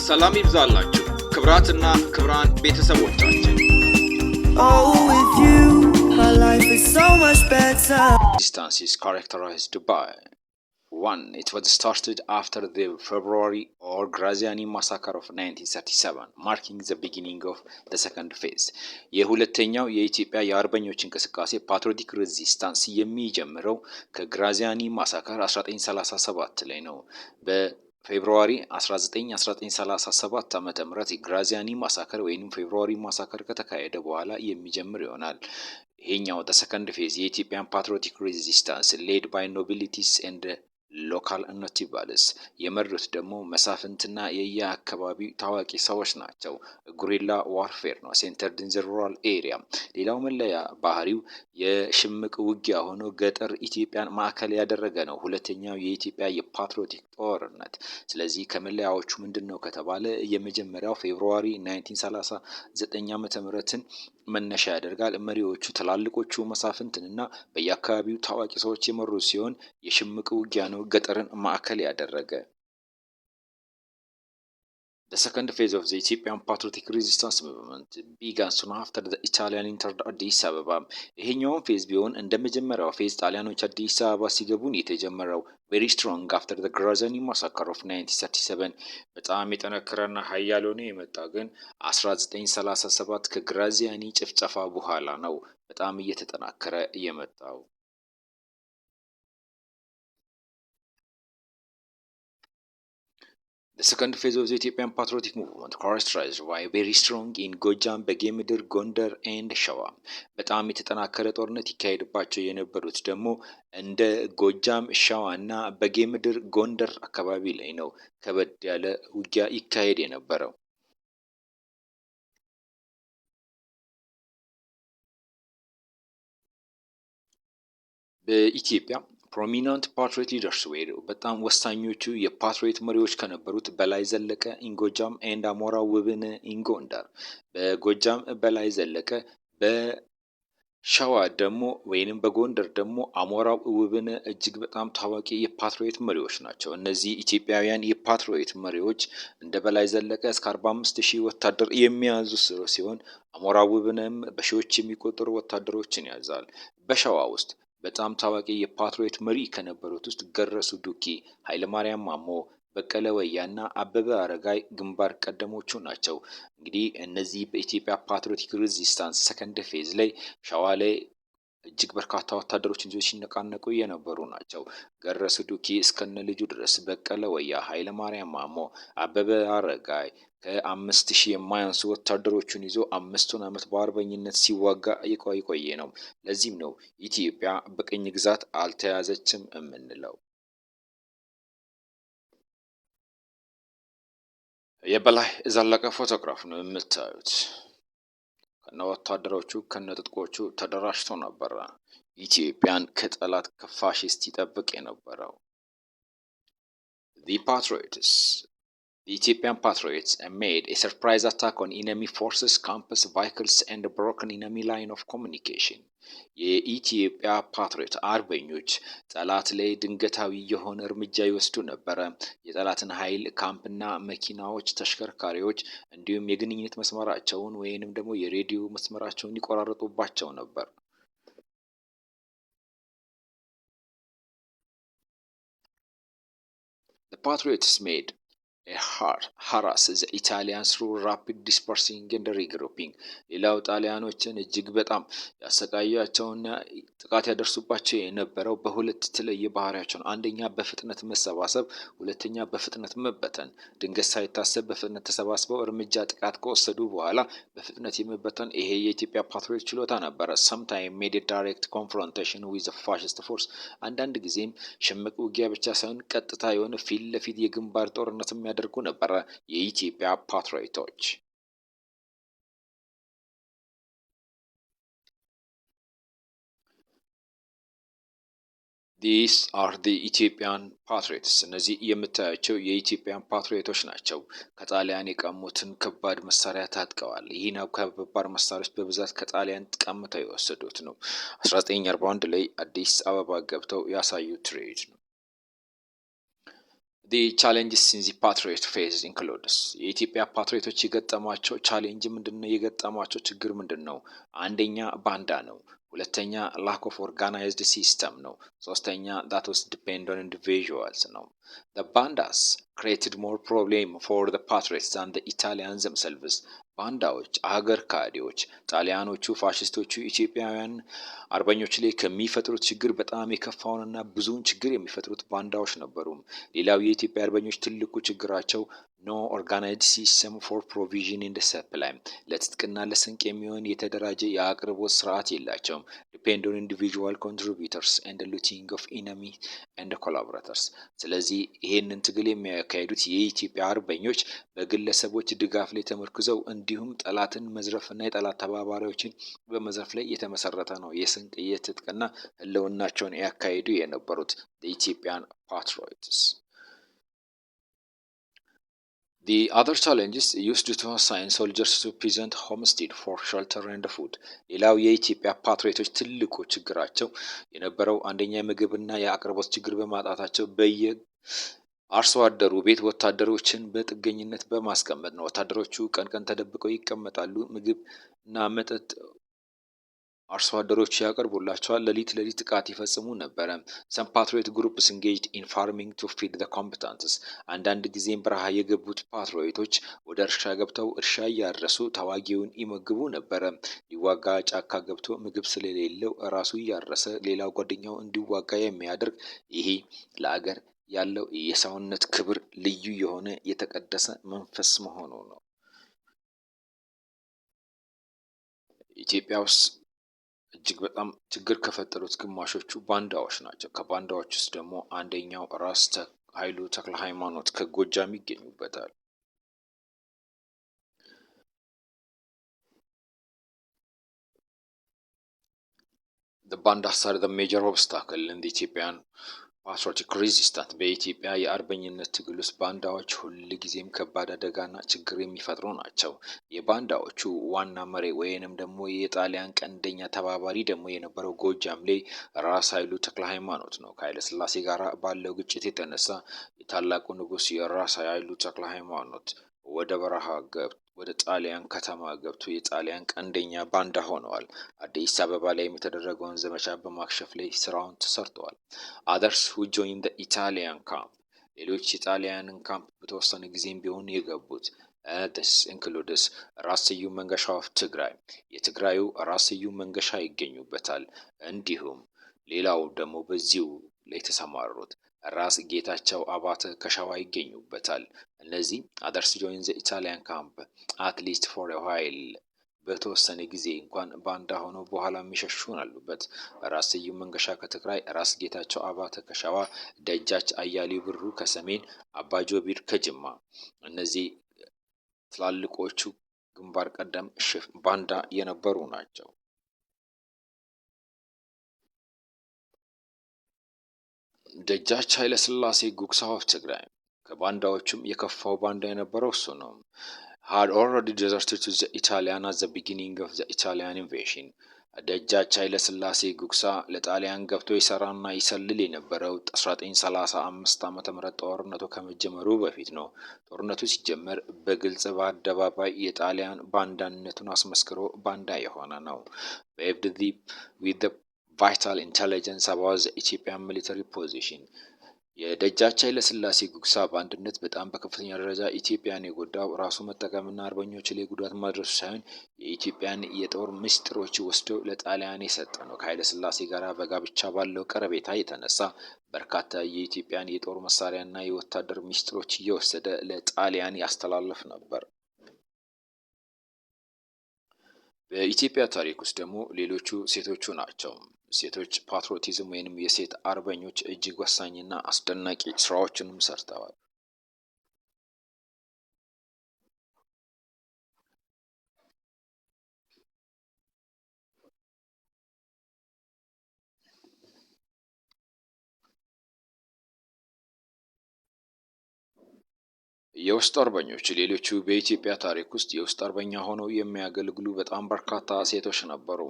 ሰላም ይብዛላችሁ ክብራትና ክብራን ቤተሰቦቻችን Oh, with you, my life is so much better. Distance is characterized by 1. It was started after the February or Graziani massacre of 1937, marking the beginning of the second phase. የሁለተኛው የኢትዮጵያ የአርበኞች እንቅስቃሴ ፓትሪዮቲክ ሬዚስታንስ የሚጀምረው ከግራዚያኒ ማሳከር 1937 ላይ ነው። ፌብሩዋሪ 1937 ዓመተ ምህረት የግራዚያኒ ማሳከር ወይንም ፌብሩዋሪ ማሳከር ከተካሄደ በኋላ የሚጀምር ይሆናል። ይሄኛው the second phase የኢትዮጵያን ፓትሪዮቲክ ሬዚስታንስ led by nobilities and local notables የመሩት ደግሞ መሳፍንትና የየአካባቢው ታዋቂ ሰዎች ናቸው። ጉሪላ ዋርፌር ነው centered in the rural area። ሌላው መለያ ባህሪው የሽምቅ ውጊያ ሆኖ ገጠር ኢትዮጵያን ማዕከል ያደረገ ነው። ሁለተኛው የኢትዮጵያ የፓትሪዮቲክ ጦርነት። ስለዚህ ከመለያዎቹ ምንድነው ከተባለ የመጀመሪያው ፌብሩዋሪ 1939 ዓመተ ምህረትን መነሻ ያደርጋል። መሪዎቹ ትላልቆቹ መሳፍንትንና በየአካባቢው ታዋቂ ሰዎች የመሩ ሲሆን የሽምቅ ውጊያ ነው ገጠርን ማዕከል ያደረገ። The second phase of the Ethiopian Patriotic Resistance Movement began soon after the Italian entered Addis Ababa. ይሄኛው ፌዝ ቢሆን እንደመጀመሪያው ፌዝ ጣሊያኖች አዲስ አበባ ሲገቡን የተጀመረው very strong after the Graziani massacre of 1937 በጣም የጠነከረና ኃያል ሆኖ የመጣ ግን 1937 ከግራዚያኒ ጭፍጨፋ በኋላ ነው በጣም እየተጠናከረ የመጣው። The second phase of the Ethiopian Patriotic Movement characterized by very strong in Gojam, በጌምድር፣ ጎንደር and ሸዋ በጣም የተጠናከረ ጦርነት ይካሄድባቸው የነበሩት ደግሞ እንደ ጎጃም፣ ሸዋና በጌምድር፣ ጎንደር አካባቢ ላይ ነው ከበድ ያለ ውጊያ ይካሄድ የነበረው። በኢትዮጵያ ፕሮሚናንት ፓትሪዮት ሊደርስ ወይም በጣም ወሳኞቹ የፓትሪዮት መሪዎች ከነበሩት በላይ ዘለቀ ኢንጎጃም ኤንድ አሞራ ውብነ ኢንጎንደር። በጎጃም በላይ ዘለቀ፣ በሸዋ ደግሞ ወይንም በጎንደር ደግሞ አሞራው ውብነ እጅግ በጣም ታዋቂ የፓትሪዮት መሪዎች ናቸው። እነዚህ ኢትዮጵያውያን የፓትሪዮት መሪዎች እንደ በላይ ዘለቀ እስከ 45,000 ወታደር የሚያዙ ሲሆን አሞራው ውብነም በሺዎች የሚቆጠሩ ወታደሮችን ያዛል። በሸዋ ውስጥ በጣም ታዋቂ የፓትሪዮት መሪ ከነበሩት ውስጥ ገረሱ ዱኪ፣ ኃይለማርያም ማሞ፣ በቀለ ወያና አበበ አረጋይ ግንባር ቀደሞቹ ናቸው። እንግዲህ እነዚህ በኢትዮጵያ ፓትሪዮቲክ ሬዚስታንስ ሰከንድ ፌዝ ላይ ሸዋ ላይ እጅግ በርካታ ወታደሮችን ይዘው ሲነቃነቁ የነበሩ ናቸው። ገረሱ ዱኪ እስከነ ልጁ ድረስ፣ በቀለ ወያ፣ ኃይለማርያም ማሞ፣ አበበ አረጋይ ከ5,000 የማያንሱ ወታደሮችን ይዞ 5 ዓመት በአርበኝነት ሲዋጋ የቆየ ነው። ለዚህም ነው ኢትዮጵያ በቅኝ ግዛት አልተያዘችም የምንለው። የበላይ ዘለቀ ፎቶግራፍ ነው የምታዩት። ከነ ወታደሮቹ ከነ ትጥቆቹ ተደራጅቶ ነበረ ኢትዮጵያን ከጠላት ከፋሽስት ይጠብቅ የነበረው። The Ethiopian patriots made a surprise attack on enemy forces, camps, vehicles and broken enemy line of communication. የኢትዮጵያ ፓትሪዮት አርበኞች ጠላት ላይ ድንገታዊ የሆነ እርምጃ ይወስዱ ነበረ። የጠላትን ኃይል ካምፕና መኪናዎች፣ ተሽከርካሪዎች እንዲሁም የግንኙነት መስመራቸውን ወይንም ደግሞ የሬዲዮ መስመራቸውን ይቆራረጡባቸው ነበር። The patriots made a harass the Italians through rapid dispersing and regrouping. ሌላው ጣሊያኖችን እጅግ በጣም ያሰቃያቸውና ጥቃት ያደርሱባቸው የነበረው በሁለት የተለየ ባህሪያቸው ነው። አንደኛ በፍጥነት መሰባሰብ፣ ሁለተኛ በፍጥነት መበተን። ድንገት ሳይታሰብ በፍጥነት ተሰባስበው እርምጃ ጥቃት ከወሰዱ በኋላ በፍጥነት የመበተን ይሄ የኢትዮጵያ ፓትሪዮት ችሎታ ነበረ። sometime made a direct confrontation with the fascist force። አንዳንድ ጊዜም ሽምቅ ውጊያ ብቻ ሳይሆን ቀጥታ የሆነ ፊት ለፊት የግንባር ጦርነት ያደርጉ ነበረ የኢትዮጵያ ፓትሪዮቶች። These are the Ethiopian patriots. እነዚህ የምታያቸው የኢትዮጵያን ፓትሪዮቶች ናቸው። ከጣሊያን የቀሙትን ከባድ መሳሪያ ታጥቀዋል። ይህን ከባድ መሳሪያዎች በብዛት ከጣሊያን ቀምተው የወሰዱት ነው። 1941 ላይ አዲስ አበባ ገብተው ያሳዩት ትርኢት ነው። The challenges in the patriot phase includes የኢትዮጵያ ፓትሪዮቶች የገጠሟቸው ቻሌንጅ ምንድነው? የገጠሟቸው ችግር ምንድነው? አንደኛ ባንዳ ነው። ሁለተኛ lack of organized system ነው። ሶስተኛ that was depend on individuals ነው። The bandas created more problem for the patriots than the Italians themselves. ባንዳዎች አገር ካዲዎች ጣሊያኖቹ ፋሽስቶቹ ኢትዮጵያውያን አርበኞች ላይ ከሚፈጥሩት ችግር በጣም የከፋውንና ብዙውን ችግር የሚፈጥሩት ባንዳዎች ነበሩ። ሌላው የኢትዮጵያ አርበኞች ትልቁ ችግራቸው ኖ ኦርጋናይዝድ ሲስተም ፎር ፕሮቪዥን ኢን ሰፕላይ ለትጥቅና ለስንቅ የሚሆን የተደራጀ የአቅርቦት ስርዓት የላቸውም። ዲፔንድ ኦን ኢንዲቪጁዋል ኮንትሪቢዩተርስ ኤንድ ሉቲንግ ኦፍ ኢነሚ ኤንድ ኮላቦሬተርስ። ስለዚህ ይሄንን ትግል የሚያካሂዱት የኢትዮጵያ አርበኞች በግለሰቦች ድጋፍ ላይ ተመርኩዘው እንዲሁም ጠላትን መዝረፍና የጠላት ተባባሪዎችን በመዝረፍ ላይ የተመሰረተ ነው የስንቅ የትጥቅና ህልውናቸውን ያካሂዱ የነበሩት ኢትዮጵያን patriots. The other challenges used to assign soldiers to peasant homestead for shelter and food. ሌላው የኢትዮጵያ ፓትሪዮቶች ትልቁ ችግራቸው የነበረው አንደኛ የምግብና የአቅርቦት ችግር በማጣታቸው አርሶ አደሩ ቤት ወታደሮችን በጥገኝነት በማስቀመጥ ነው። ወታደሮቹ ቀን ቀን ተደብቀው ይቀመጣሉ። ምግብ እና መጠጥ አርሶ አደሮች ያቀርቡላቸዋል። ሌሊት ጥቃት ይፈጽሙ ነበረ። some patriot groups engaged in farming to feed the combatants. አንዳንድ ጊዜም በረሃ የገቡት ፓትሪዮቶች ወደ እርሻ ገብተው እርሻ እያረሱ ተዋጊውን ይመግቡ ነበረ። ሊዋጋ ጫካ ገብቶ ምግብ ስለሌለው ራሱ እያረሰ ሌላው ጓደኛው እንዲዋጋ የሚያደርግ ይሄ ለአገር ያለው የሰውነት ክብር ልዩ የሆነ የተቀደሰ መንፈስ መሆኑ ነው። ኢትዮጵያ ውስጥ እጅግ በጣም ችግር ከፈጠሩት ግማሾቹ ባንዳዎች ናቸው። ከባንዳዎች ውስጥ ደግሞ አንደኛው ራስ ኃይሉ ተክለ ሃይማኖት ከጎጃም ይገኙበታል። The bandas are the major obstacle in the Ethiopian patriotic resistance. በኢትዮጵያ የአርበኝነት ትግል ውስጥ ባንዳዎች ሁልጊዜም ከባድ አደጋና ችግር የሚፈጥሩ ናቸው። የባንዳዎቹ ዋና መሪ ወይንም ደግሞ የጣሊያን ቀንደኛ ተባባሪ ደግሞ የነበረው ጎጃም ላይ ራስ ኃይሉ ተክለ ሃይማኖት ነው። ከኃይለ ሥላሴ ጋር ባለው ግጭት የተነሳ የታላቁ ንጉሥ የራስ ኃይሉ ተክለ ሃይማኖት ወደ በረሃ ወደ ጣሊያን ከተማ ገብቶ የጣሊያን ቀንደኛ ባንዳ ሆነዋል። አዲስ አበባ ላይ የተደረገውን ዘመቻ በማክሸፍ ላይ ስራውን ተሰርተዋል። others who joined the Italian camp ሌሎች የጣሊያንን ካምፕ በተወሰነ ጊዜም ቢሆን የገቡት this includes ራስ ስዩም መንገሻ of ትግራይ የትግራዩ ራስ ስዩም መንገሻ ይገኙበታል። እንዲሁም ሌላው ደግሞ በዚሁ ላይ ተሰማሩት ራስ ጌታቸው አባተ ከሸዋ ይገኙበታል። እነዚህ others joined the Italian camp at least for a while በተወሰነ ጊዜ እንኳን ባንዳ ሆኖ በኋላ የሚሸሹ አሉበት። ራስ ስዩም መንገሻ ከትግራይ፣ ራስ ጌታቸው አባተ ከሸዋ፣ ደጃች አያሌው ብሩ ከሰሜን፣ አባ ጆቢር ከጅማ። እነዚህ ትላልቆቹ ግንባር ቀደም ባንዳ የነበሩ ናቸው። ደጃች ኃይለ ሥላሴ ጉግሳ of ትግራይ ከባንዳዎቹም የከፋው ባንዳ የነበረው እሱ ነው። had already deserted to the Italian at the beginning of the Italian invasion. ደጃች ኃይለ ሥላሴ ጉግሳ ለጣሊያን ገብቶ ይሰራና ይሰልል የነበረው 1935 ዓ.ም ጦርነቱ ከመጀመሩ በፊት ነው። ጦርነቱ ሲጀመር በግልጽ በአደባባይ የጣሊያን ባንዳነቱን አስመስክሮ ባንዳ የሆነ ነው። Paved with the vital intelligence about the Ethiopian military position. የደጃች ኃይለ ሥላሴ ጉግሳ በአንድነት በጣም በከፍተኛ ደረጃ ኢትዮጵያን የጎዳው ራሱ መጠቀምና አርበኞች ላይ ጉዳት ማድረሱ ሳይሆን የኢትዮጵያን የጦር ምስጢሮች ወስዶ ለጣሊያን የሰጠ ነው። ከኃይለ ሥላሴ ጋር በጋብቻ ባለው ቀረቤታ የተነሳ በርካታ የኢትዮጵያን የጦር መሳሪያና የወታደር ምስጢሮች እየወሰደ ለጣሊያን ያስተላልፍ ነበር። በኢትዮጵያ ታሪክ ውስጥ ደግሞ ሌሎቹ ሴቶቹ ናቸው። ሴቶች ፓትሪዮቲዝም ወይንም የሴት አርበኞች እጅግ ወሳኝና አስደናቂ ስራዎችንም ሰርተዋል። የውስጥ አርበኞች ሌሎቹ በኢትዮጵያ ታሪክ ውስጥ የውስጥ አርበኛ ሆነው የሚያገለግሉ በጣም በርካታ ሴቶች ነበሩ።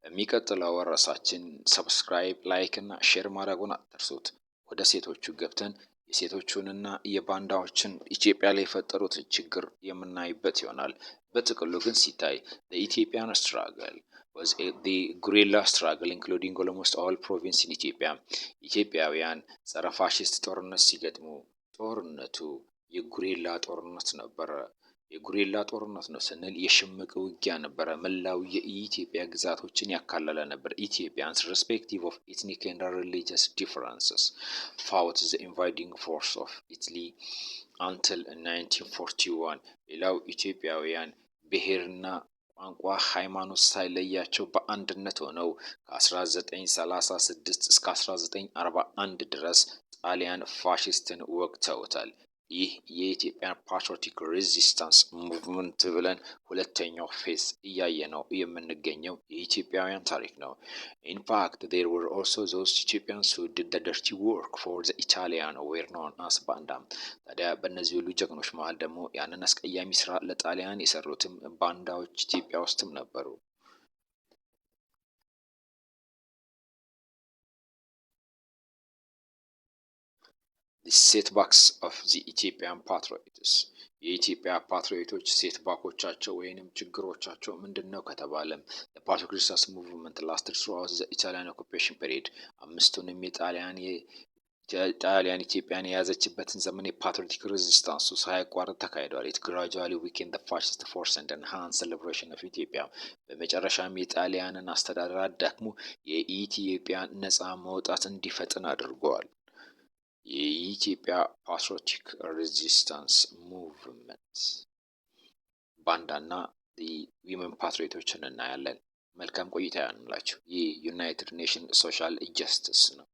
የሚቀጥለው ርዕሳችን ሰብስክራይብ፣ ላይክ እና ሼር ማድረጉን አትርሱት። ወደ ሴቶቹ ገብተን የሴቶቹንና የባንዳዎችን ኢትዮጵያ ላይ የፈጠሩት ችግር የምናይበት ይሆናል። በጥቅሉ ግን ሲታይ the Ethiopian struggle was the guerrilla struggle including almost all province in Ethiopia ኢትዮጵያውያን ጸረ ፋሽስት ጦርነት ሲገጥሙ ጦርነቱ የጉሬላ ጦርነት ነበረ። የጉሬላ ጦርነት ነው ስንል የሽምቅ ውጊያ ነበረ። መላው የኢትዮጵያ ግዛቶችን ያካለለ ነበር። ኢትዮጵያንስ respective of ethnic and religious differences fought the invading force of Italy until 1941 ሌላው ኢትዮጵያውያን ብሔርና ቋንቋ ሃይማኖት ሳይለያቸው በአንድነት ሆነው ከ1936 እስከ 1941 ድረስ ጣሊያን ፋሽስትን ወግተውታል። ይህ የኢትዮጵያ ፓትሪዮቲክ ሬዚስታንስ ሙቭመንት ብለን ሁለተኛው ፌዝ እያየነው የምንገኘው የኢትዮጵያውያን ታሪክ ነው። ኢንፋክት there were also those Ethiopians who did the dirty work for the Italian were known as ባንዳ። ታዲያ በእነዚህ ሁሉ ጀግኖች መሃል ደግሞ ያንን አስቀያሚ ስራ ለጣሊያን የሰሩትም ባንዳዎች ኢትዮጵያ ውስጥም ነበሩ። The setbacks of the Ethiopian patriots የኢትዮጵያ ፓትሪዮቶች ሴትባኮቻቸው ወይንም ችግሮቻቸው ምንድነው ከተባለም the patriot resistance movement lasted throughout the Italian occupation period አምስቱንም ጣሊያን ኢትዮጵያን የያዘችበትን ዘመን የፓትሪዮቲክ ሬዚስታንሱ ሳያቋርጥ ተካሂዷል። it gradually weakened the fascist force and enhanced the liberation of Ethiopia በመጨረሻም የጣሊያንን አስተዳደር አዳክሞ የኢትዮጵያን ነፃ መውጣት እንዲፈጥን አድርገዋል። የኢትዮጵያ ፓትሪዮቲክ ሬዚስታንስ ሙቭመንት ባንዳና ዊመን ፓትሪዮቶችን እናያለን። መልካም ቆይታ ያንላችሁ። ይህ ዩናይትድ ኔሽን ሶሻል ጀስቲስ ነው።